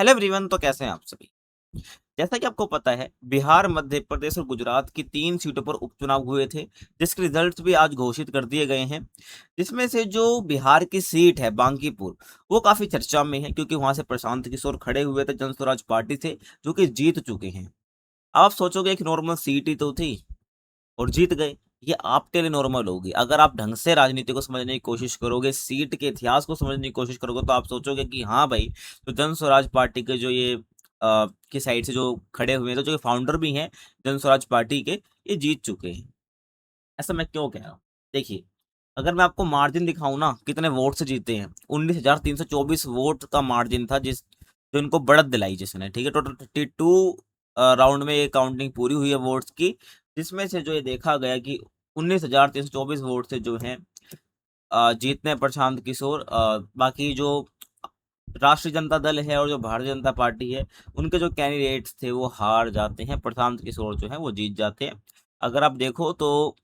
Hello everyone, तो कैसे हैं आप सभी। जैसा कि आपको पता है, बिहार, मध्य प्रदेश और गुजरात की 3 सीटों पर उपचुनाव हुए थे, जिसके रिजल्ट्स भी आज घोषित कर दिए गए हैं। जिसमें से जो बिहार की सीट है बांकीपुर, वो काफ़ी चर्चा में है क्योंकि वहाँ से प्रशांत किशोर खड़े हुए थे जन स्वराज पार्टी से, जो कि जीत चुके हैं। आप सोचोगे एक नॉर्मल सीट ही तो थी और जीत गए। ये आपके लिए नॉर्मल होगी। अगर आप ढंग से राजनीति को समझने की कोशिश करोगे, सीट के इतिहास को समझने की कोशिश करोगे, तो आप सोचोगे कि हाँ भाई, तो जन स्वराज पार्टी के जो ये की साइड से जो खड़े हुए हैं, तो जो फाउंडर भी हैं जन स्वराज पार्टी के, ये जीत चुके हैं। ऐसा मैं क्यों कह रहा हूँ? देखिए, अगर मैं आपको मार्जिन दिखाऊं ना, कितने वोट से जीते हैं, 19,324 वोट का मार्जिन था, जो इनको बढ़त दिलाई जिसने। ठीक है, टोटल 52 राउंड में ये काउंटिंग पूरी हुई है वोट्स की, जिसमें से जो ये देखा गया कि 19,324 वोट से जो है जीतते हैं प्रशांत किशोर। बाकी जो राष्ट्रीय जनता दल है और जो भारतीय जनता पार्टी है, उनके जो कैंडिडेट्स थे वो हार जाते हैं, प्रशांत किशोर जो है वो जीत जाते हैं। अगर आप देखो तो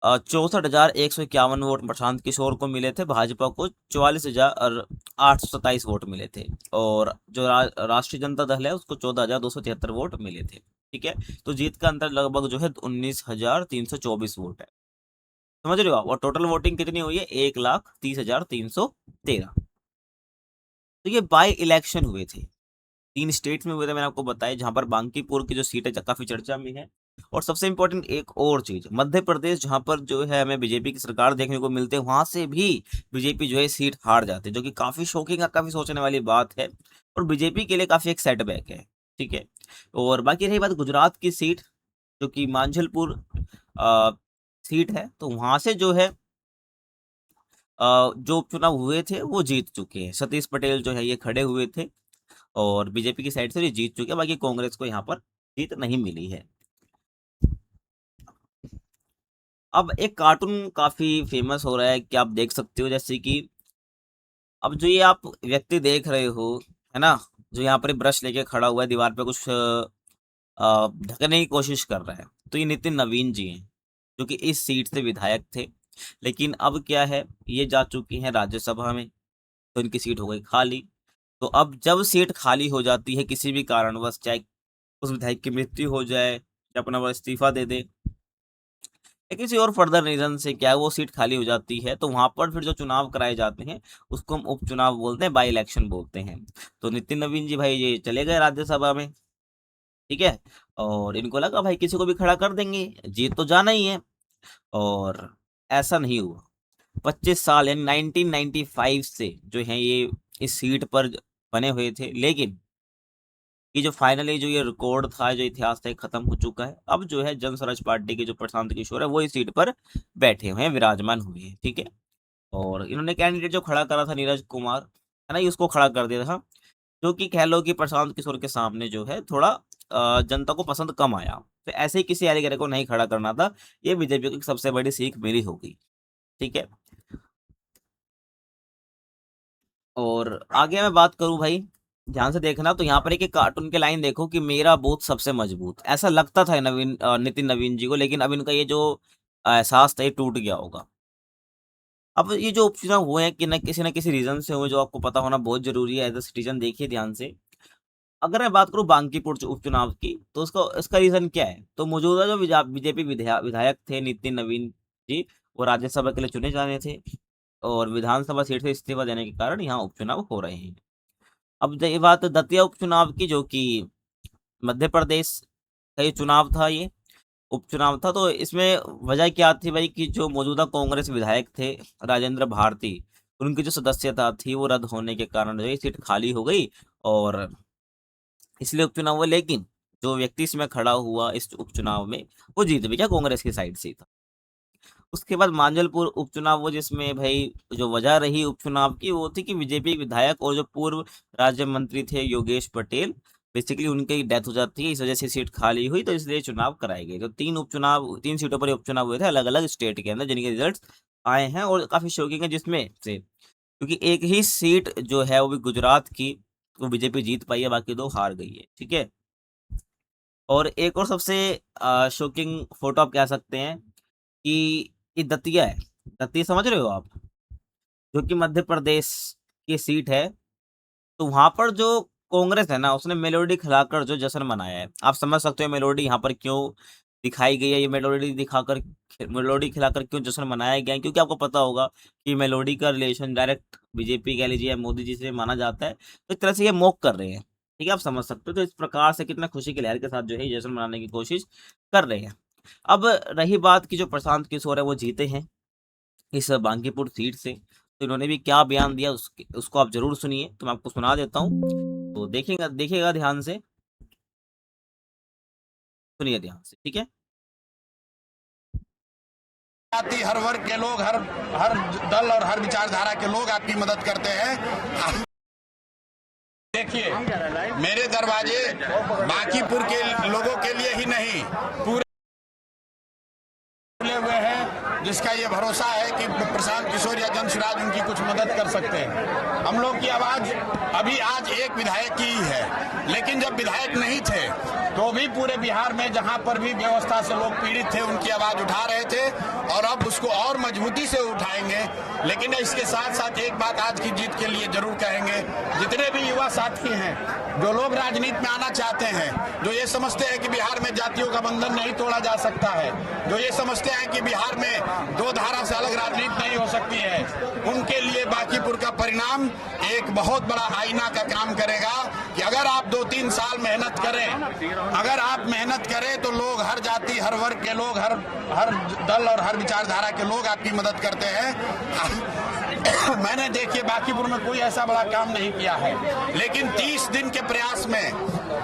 64,151 वोट प्रशांत किशोर को मिले थे, भाजपा को 44,827 वोट मिले थे, और जो राष्ट्रीय जनता दल है उसको 14,273 वोट मिले थे। ठीक है, तो जीत का अंतर लगभग जो है 19,324 वोट है। समझ रहे हो आप? और टोटल वोटिंग कितनी हुई है? 1,30,313। तो ये बाई इलेक्शन हुए थे, 3 स्टेट्स में हुए थे, मैंने आपको बताया, जहां पर बांकीपुर की जो सीट है काफी चर्चा में है। और सबसे इंपॉर्टेंट एक और चीज, मध्य प्रदेश जहां पर जो है हमें बीजेपी की सरकार देखने को मिलती है, वहां से भी बीजेपी जो है सीट हार जाती है, जो कि काफी शॉकिंग है, काफी सोचने वाली बात है, और बीजेपी के लिए काफी एक सेटबैक है। ठीक है, और बाकी रही बात गुजरात की सीट, जो कि मांझलपुर सीट है, तो वहां से जो है जो उपचुनाव हुए थे वो जीत चुके हैं। सतीश पटेल जो है ये खड़े हुए थे, और बीजेपी की साइड से ये जीत चुके हैं। बाकी कांग्रेस को यहाँ पर जीत नहीं मिली है। अब एक कार्टून काफी फेमस हो रहा है कि आप देख सकते हो, जैसे कि अब जो ये आप व्यक्ति देख रहे हो, है ना, जो यहाँ पर ब्रश लेके खड़ा हुआ है, दीवार पे कुछ ढकने की कोशिश कर रहा है, तो ये नितिन नवीन जी हैं, जो कि इस सीट से विधायक थे। लेकिन अब क्या है, ये जा चुकी हैं राज्यसभा में, तो इनकी सीट हो गई खाली। तो अब जब सीट खाली हो जाती है किसी भी कारणवश, चाहे उस विधायक की मृत्यु हो जाए या अपना वो इस्तीफा दे दे, या किसी और फर्दर रीजन से क्या है वो सीट खाली हो जाती है, तो वहां पर फिर जो चुनाव कराए जाते हैं उसको हम उपचुनाव बोलते हैं, बाई इलेक्शन बोलते हैं। तो नितिन नवीन जी भाई ये चले गए राज्यसभा में। ठीक है, और इनको लगा भाई किसी को भी खड़ा कर देंगे, जीत तो जाना ही है। और ऐसा नहीं हुआ। 25 साल यानी 1995 से जो है ये इस सीट पर बने हुए थे, लेकिन ये जो फाइनली जो ये रिकॉर्ड था, जो इतिहास था, खत्म हो चुका है। अब जो है जन स्वराज पार्टी के जो प्रशांत किशोर है वो इस सीट पर बैठे हुए हैं, विराजमान हुए हैं। ठीक है, और इन्होंने कैंडिडेट जो खड़ा करा था, नीरज कुमार, है ना, ये उसको खड़ा कर दिया था, जो कि कह लो कि प्रशांत किशोर के सामने जो है थोड़ा जनता को पसंद कम आया। तो ऐसे ही किसी एलिगेटर को नहीं खड़ा करना था। ये बीजेपी की सबसे बड़ी सीख मेरी होगी। ठीक है, और आगे मैं बात करूं भाई, ध्यान से देखना, तो यहाँ पर एक कार्टून के लाइन देखो कि मेरा बूथ सबसे मजबूत। ऐसा लगता था नितिन नवीन जी को, लेकिन अब इनका ये जो एहसास था ये टूट गया होगा। अब ये जो उपचुनाव हुए हैं कि न किसी रीजन से हुए, जो आपको पता होना बहुत जरूरी है एज अ सिटीजन। देखिए ध्यान से, अगर मैं बात करूं बांकीपुर उपचुनाव की, तो उसका इसका रीजन क्या है? तो मौजूदा जो बीजेपी विधायक थे नितिन नवीन जी, वो राज्यसभा के लिए चुने जाने थे, और विधानसभा सीट से इस्तीफा देने के कारण यहाँ उपचुनाव हो रहे हैं। अब ये बात दतिया उपचुनाव की, जो कि मध्य प्रदेश का ये चुनाव था, ये उपचुनाव था। तो इसमें वजह क्या थी भाई, कि जो मौजूदा कांग्रेस विधायक थे राजेंद्र भारती, उनकी जो सदस्यता थी वो रद्द होने के कारण जो है सीट खाली हो गई, और इसलिए उपचुनाव हुआ। लेकिन जो व्यक्ति इसमें खड़ा हुआ इस उपचुनाव में, वो जीत भी क्या कांग्रेस की साइड से ही था। उसके बाद मांझलपुर उपचुनाव हुआ, जिसमें भाई जो वजह रही उपचुनाव की वो थी कि बीजेपी विधायक और जो पूर्व राज्य मंत्री थे योगेश पटेल, बेसिकली उनकी डेथ हो जाती है, इस वजह से सीट खाली हुई, तो इसलिए चुनाव कराए गए। तो 3 सीटों पर ये उपचुनाव हुए थे अलग अलग स्टेट के अंदर, जिनके रिजल्ट आए हैं, और काफी शौकिंग है जिसमें से, क्योंकि एक ही सीट जो है वो भी गुजरात की, वो बीजेपी जीत पाई है, बाकी 2 हार गई है। ठीक है, और एक और सबसे शॉकिंग फोटो आप कह सकते हैं कि ये दतिया है। दतिया समझ रहे हो आप, जो कि मध्य प्रदेश की सीट है, तो वहाँ पर जो कांग्रेस है ना, उसने मेलोडी खिलाकर जो जश्न मनाया है, आप समझ सकते हो मेलोडी यहाँ पर क्यों दिखाई गई है, ये मेलोडी खिलाकर क्यों जश्न मनाया गया है, क्योंकि आपको पता होगा कि मेलोडी का रिलेशन डायरेक्ट बीजेपी कह लीजिए या मोदी जी से माना जाता है, तो एक तरह से ये मॉक कर रहे हैं, ठीक है, आप समझ सकते हो। तो इस प्रकार से कितना खुशी की लहर के साथ जो है ये जश्न मनाने की कोशिश कर रहे हैं। अब रही बात की जो प्रशांत किशोर है वो जीते हैं इस बांकीपुर सीट से, तो इन्होंने भी क्या बयान दिया उसको आप जरूर सुनिए, तो मैं आपको सुना देता हूँ, तो देखिएगा ध्यान से, सुनिए ध्यान से, ठीक है। जाति, हर वर्ग के लोग, हर हर दल और हर विचारधारा के लोग आपकी मदद करते हैं। देखिए, मेरे दरवाजे बांकीपुर के लोगों के लिए ही नहीं, पूरे खुले हुए हैं, जिसका ये भरोसा है कि प्रशांत किशोर या जनसुराज उनकी कुछ मदद कर सकते हैं। हम लोग की आवाज अभी आज एक विधायक की ही है, लेकिन जब विधायक नहीं थे तो भी पूरे बिहार में जहां पर भी व्यवस्था से लोग पीड़ित थे उनकी आवाज उठा रहे थे, और अब उसको और मजबूती से उठाएंगे। लेकिन इसके साथ साथ एक बात आज की जीत के लिए जरूर कहेंगे, जितने भी युवा साथी हैं, जो लोग राजनीति में आना चाहते हैं, जो ये समझते हैं कि बिहार में जातियों का बंधन नहीं तोड़ा जा सकता है, जो ये समझते हैं कि बिहार में दो धारा से अलग राजनीति नहीं हो सकती है, उनके लिए बांकीपुर का परिणाम एक बहुत बड़ा आईना का काम करेगा कि अगर आप 2-3 साल मेहनत करें, अगर आप मेहनत करें तो लोग, हर जाति, हर वर्ग के लोग, हर दल और हर विचारधारा के लोग आपकी मदद करते हैं। मैंने देखिए बांकीपुर में कोई ऐसा बड़ा काम नहीं किया है, लेकिन 30 दिन के प्रयास में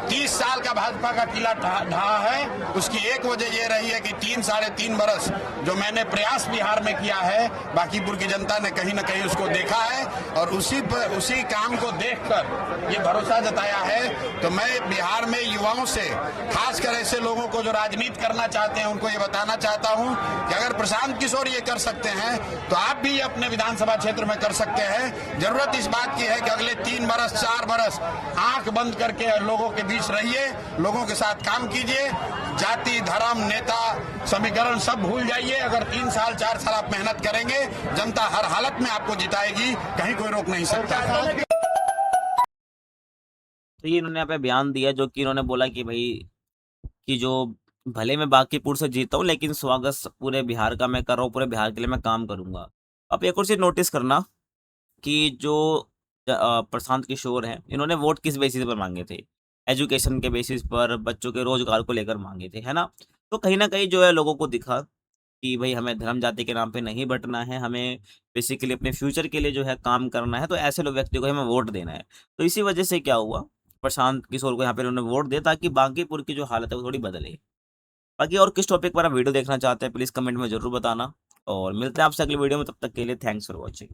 30 साल का भाजपा का किला ढहा है। उसकी एक वजह यह रही है कि 3-3.5 बरस जो मैंने प्रयास बिहार में किया है, बांकीपुर की जनता ने कहीं न कहीं उसको देखा है, और उसी काम को देखकर ये भरोसा जताया है। तो मैं बिहार में युवाओं से, खासकर ऐसे लोगों को जो राजनीति करना चाहते हैं, उनको ये बताना चाहता हूं कि अगर प्रशांत किशोर ये कर सकते हैं तो आप भी अपने विधानसभा क्षेत्र में कर सकते हैं। जरूरत इस बात की है कि अगले 3 बरस 4 बरस आंख बंद करके लोगों के बीच रहिए, लोगों के साथ काम कीजिए, जाति, धर्म, नेता, समीकरण सब भूल जाइए। अगर 3 साल 4 साल आप मेहनत करेंगे, जनता हर हालत में आपको जिताएगी, कहीं कोई रोक नहीं सकता। तो ये इन्होंने यहाँ पे बयान दिया, जो कि इन्होंने बोला कि भाई कि जो भले मैं बांकीपुर से जीता हूँ, लेकिन स्वागत पूरे बिहार का मैं कर रहा हूँ, पूरे बिहार के लिए मैं काम करूंगा। अब एक और चीज नोटिस करना कि जो प्रशांत किशोर हैं, इन्होंने वोट किस बेसिस पर मांगे थे? एजुकेशन के बेसिस पर, बच्चों के रोजगार को लेकर मांगे थे, है ना? तो कहीं ना कहीं जो है लोगों को दिखा कि भाई हमें धर्म जाति के नाम पे नहीं बंटना है, हमें बेसिकली अपने फ्यूचर के लिए जो है काम करना है, तो ऐसे लोग व्यक्ति को हमें वोट देना है। तो इसी वजह से क्या हुआ, प्रशांत किशोर को यहाँ पे उन्होंने वोट दिया, ताकि बांकीपुर की जो हालत है वो थोड़ी बदले। बाकी और किस टॉपिक पर आप वीडियो देखना चाहते हैं, प्लीज कमेंट में जरूर बताना, और मिलते हैं आपसे अगली वीडियो में। तब तक के लिए थैंक्स फॉर वॉचिंग।